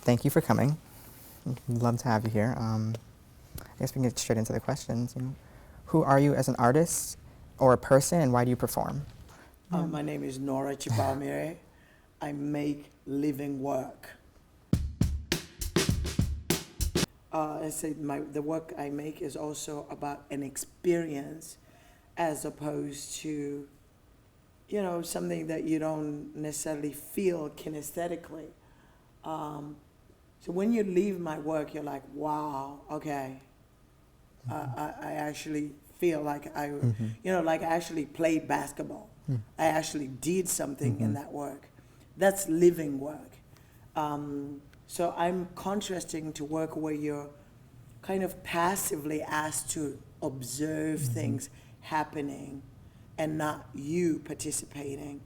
thank you for coming. Love to have you here. I guess we can get straight into the questions. Who are you as an artist or a person, and why do you perform? My name is Nora, Chipaumire. I make living work. I say the work I make is also about an experience, as opposed to, something that you don't necessarily feel kinesthetically. So when you leave my work, you're like, wow, okay. I actually feel like like I actually played basketball. I actually did something in that work. That's living work. So I'm contrasting to work where you're kind of passively asked to observe things happening and not you participating,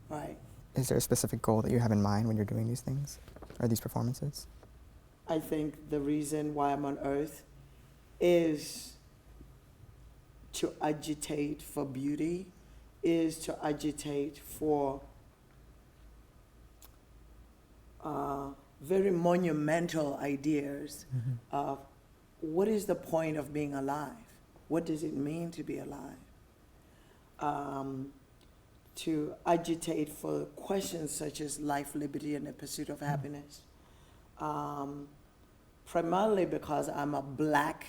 right? Is there a specific goal that you have in mind when you're doing these things or these performances? I think the reason why I'm on earth is to agitate for beauty, is to agitate for very monumental ideas of what is the point of being alive? What does it mean to be alive? To agitate for questions such as life, liberty, and the pursuit of happiness. Primarily because I'm a Black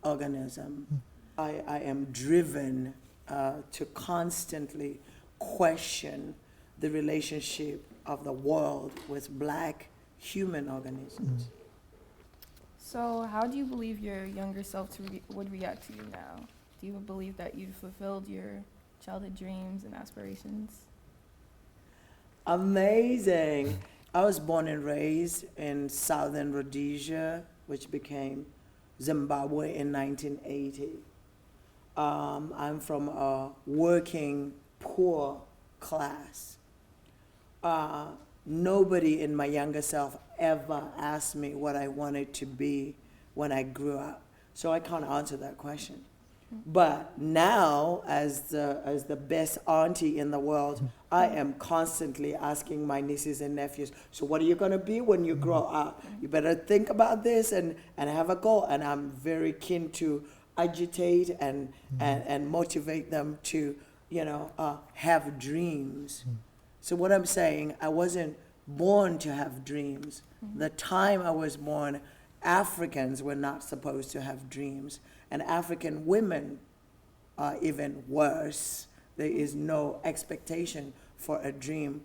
organism. I am driven to constantly question the relationship of the world with Black human organisms. So how do you believe your younger self would react to you now? Do you believe that you fulfilled your childhood dreams and aspirations? Amazing. I was born and raised in southern Rhodesia, which became Zimbabwe in 1980. I'm from a working, poor class. Nobody in my younger self ever asked me what I wanted to be when I grew up. So I can't answer that question. But now, as the best auntie in the world, I am constantly asking my nieces and nephews, so what are you going to be when you grow up? You better think about this and have a goal. And I'm very keen to agitate and motivate them to, have dreams. So what I'm saying, I wasn't born to have dreams. The time I was born, Africans were not supposed to have dreams. And African women are even worse. There is no expectation for a dream.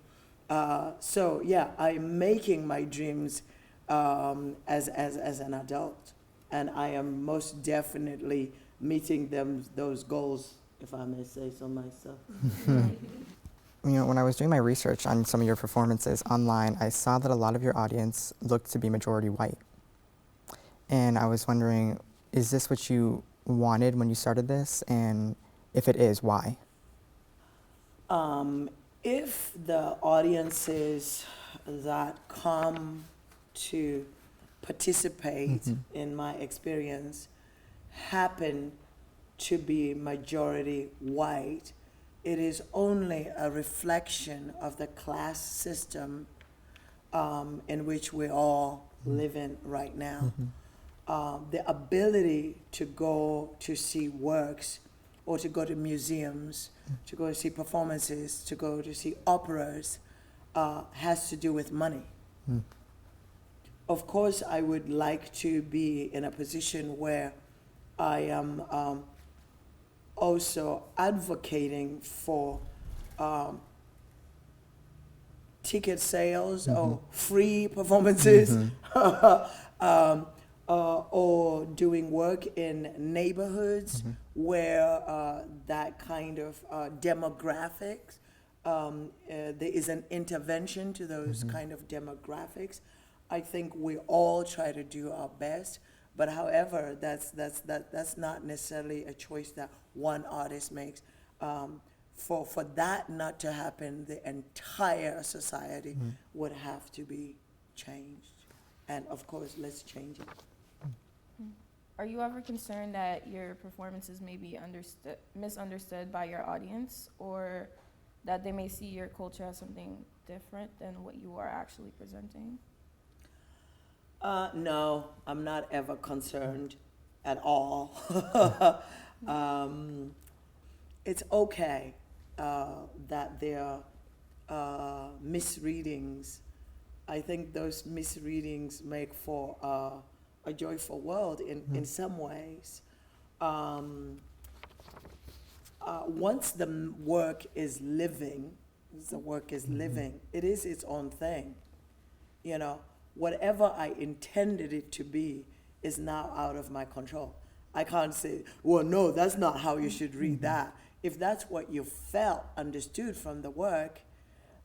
So yeah, I'm making my dreams as an adult. And I am most definitely meeting those goals, if I may say so myself. When I was doing my research on some of your performances online, I saw that a lot of your audience looked to be majority white. And I was wondering, is this what you wanted when you started this? And if it is, why? If the audiences that come to participate in my experience happen to be majority white, it is only a reflection of the class system in which we're all living right now. The ability to go to see works or to go to museums, to go to see performances, to go to see operas has to do with money. Of course, I would like to be in a position where I am also advocating for ticket sales or free performances, or doing work in neighborhoods where that kind of demographics, there is an intervention to those kind of demographics. I think we all try to do our best, but however, that's not necessarily a choice that one artist makes. For that not to happen, the entire society would have to be changed. And of course, let's change it. Are you ever concerned that your performances may be misunderstood by your audience, or that they may see your culture as something different than what you are actually presenting? No, I'm not ever concerned at all. It's okay that there are misreadings. I think those misreadings make for a joyful world in some ways. Once the work is living, it is its own thing. You know, whatever I intended it to be is now out of my control. I can't say, well, no, that's not how you should read that. If that's what you felt, understood from the work,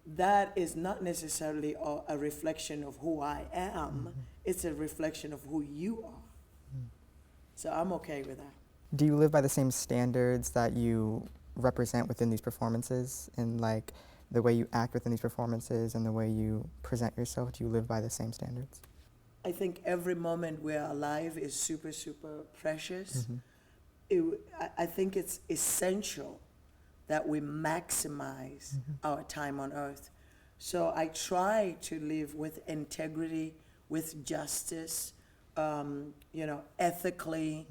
that is not necessarily a reflection of who I am. It's a reflection of who you are. So I'm okay with that. Do you live by the same standards that you represent within these performances, and like the way you act within these performances and the way you present yourself? Do you live by the same standards? I think every moment we're alive is super, super precious. I think it's essential that we maximize our time on earth. So I try to live with integrity, with justice, ethically,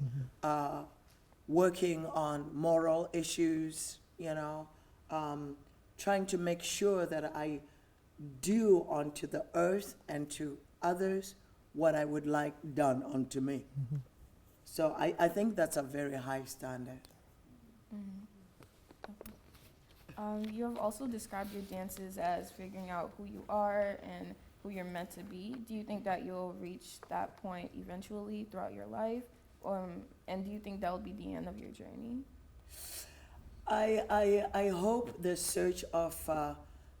working on moral issues, trying to make sure that I do unto the earth and to others what I would like done unto me. So I think that's a very high standard. You have also described your dances as figuring out who you are and who you're meant to be. Do you think that you'll reach that point eventually throughout your life? And do you think that will be the end of your journey? I hope the search of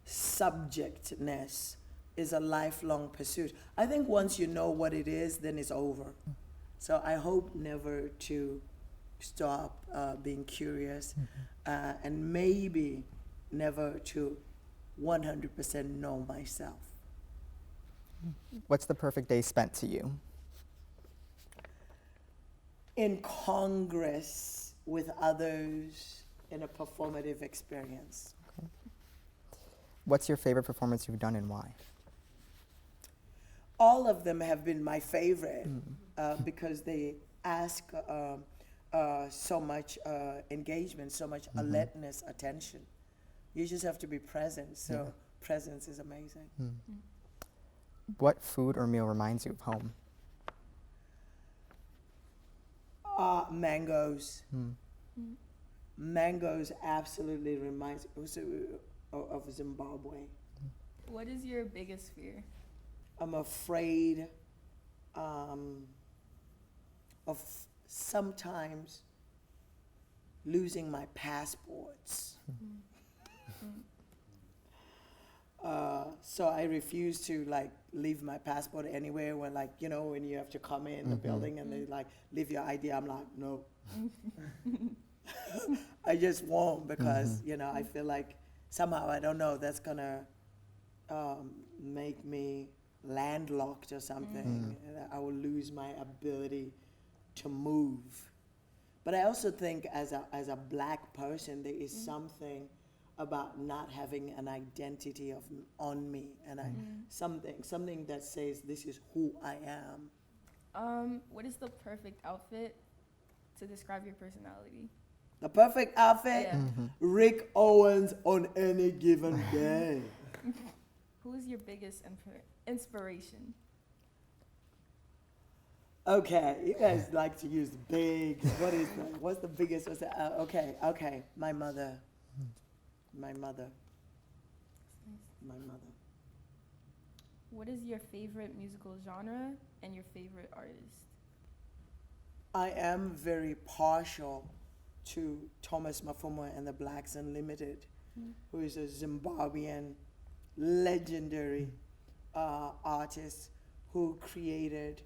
subjectness is a lifelong pursuit. I think once you know what it is, then it's over. So I hope never to stop being curious, and maybe never to 100% know myself. What's the perfect day spent to you? In Congress with others in a performative experience. Okay. What's your favorite performance you've done and why? All of them have been my favorite because they ask so much engagement, so much alertness, attention. You just have to be present, so presence is amazing. What food or meal reminds you of home? Mangoes. Mangoes absolutely reminds of Zimbabwe. What is your biggest fear? I'm afraid of sometimes losing my passports. So I refuse to leave my passport anywhere when when you have to come in the building and they leave your ID. I'm like, no. I just won't because I feel like somehow, I don't know, that's gonna make me landlocked or something. I will lose my ability to move. But I also think as a black person, there is something about not having an identity on me, and something that says this is who I am. What is the perfect outfit to describe your personality? The perfect outfit? Yeah. Rick Owens on any given day. Who is your biggest inspiration? Okay, you guys like to use big. What's the biggest? Okay. My mother. What is your favorite musical genre and your favorite artist? I am very partial to Thomas Mafumwa and the Blacks Unlimited, who is a Zimbabwean legendary artist who created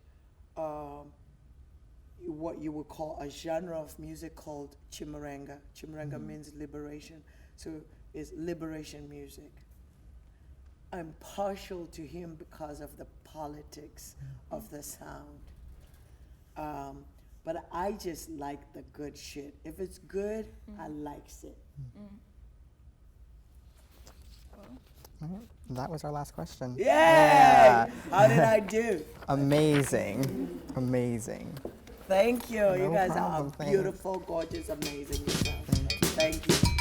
what you would call a genre of music called chimarenga. Chimarenga means liberation, so it's liberation music. I'm partial to him because of the politics of the sound. But I just like the good shit. If it's good, I likes it. Cool. Right, that was our last question. Yay! Yeah. How did I do? Amazing. Amazing. Thank you. You No guys problem, are thanks. beautiful, gorgeous, amazing yourself. Thank you.